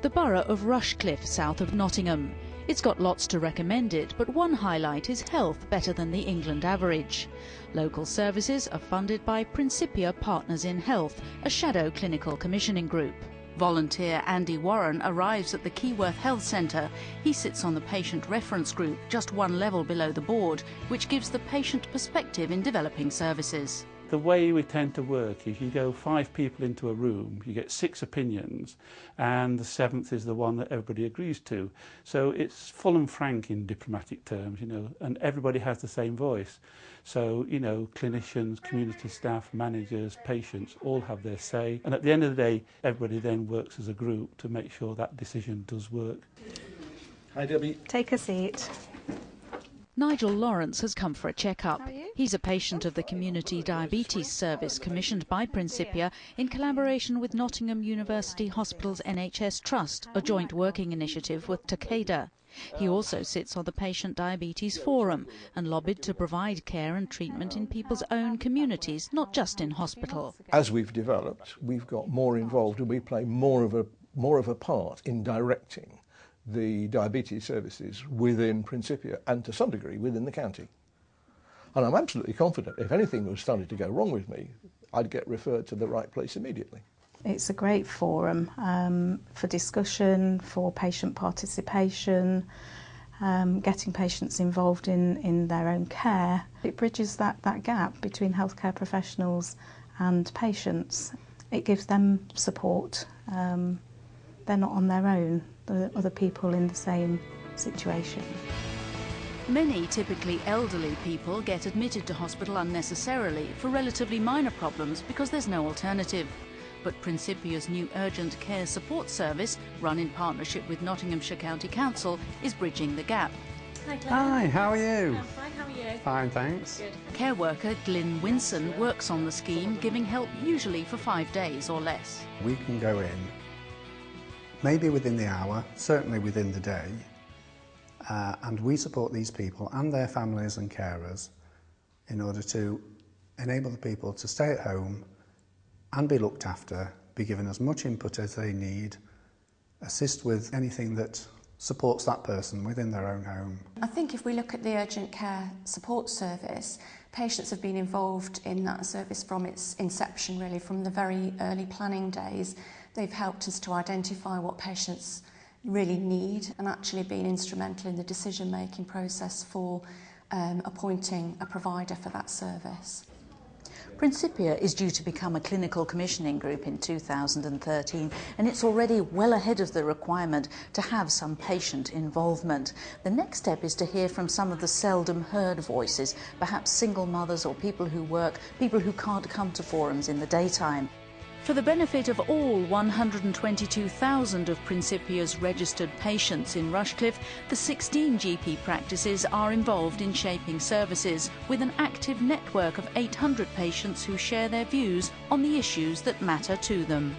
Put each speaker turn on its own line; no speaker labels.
the borough of Rushcliffe, south of Nottingham. It's got lots to recommend it, but one highlight is health better than the England average. Local services are funded by Principia Partners in Health, a shadow clinical commissioning group. Volunteer Andy Warren arrives at the Keyworth Health Centre. He sits on the patient reference group, just one level below the board, which gives the patient perspective in developing services.
The way we tend to work is you go 5 people into a room, you get 6 opinions, and the 7th is the one that everybody agrees to. So it's full and frank in diplomatic terms, you know, and everybody has the same voice. So, you know, clinicians, community staff, managers, patients all have their say. And at the end of the day, everybody then works as a group to make sure that decision does work.
Hi, Debbie.
Take a seat.
Nigel Lawrence has come for a check-up. He's a patient of the Community Diabetes Service commissioned by Principia in collaboration with Nottingham University Hospital's NHS Trust, a joint working initiative with Takeda. He also sits on the Patient Diabetes Forum and lobbied to provide care and treatment in people's own communities, not just in hospital.
As we've developed, we've got more involved and we play more of a part in directing the diabetes services within Principia and to some degree within the county. And I'm absolutely confident if anything was starting to go wrong with me, I'd get referred to the right place immediately.
It's a great forum for discussion, for patient participation, getting patients involved in their own care. It bridges that gap between healthcare professionals and patients. It gives them support. They're not on their own. There are other people in the same situation.
Many typically elderly people get admitted to hospital unnecessarily for relatively minor problems because there's no alternative. But Principia's new urgent care support service, run in partnership with Nottinghamshire County Council, is bridging the gap.
Hi, Claire. Hi, how are you?
I'm fine, how are you?
Fine, thanks.
Good.
Care worker Glyn Winson works on the scheme, giving help usually for 5 days or less.
We can go in, maybe within the hour, certainly within the day, and we support these people and their families and carers in order to enable the people to stay at home and be looked after, be given as much input as they need, assist with anything that supports that person within their own home.
I think if we look at the urgent care support service, patients have been involved in that service from its inception, really, from the very early planning days. They've helped us to identify what patients really need and actually been instrumental in the decision-making process for appointing a provider for that service.
Principia is due to become a clinical commissioning group in 2013, and it's already well ahead of the requirement to have some patient involvement. The next step is to hear from some of the seldom heard voices, perhaps single mothers or people who work, people who can't come to forums in the daytime. For the benefit of all 122,000 of Principia's registered patients in Rushcliffe, the 16 GP practices are involved in shaping services, with an active network of 800 patients who share their views on the issues that matter to them.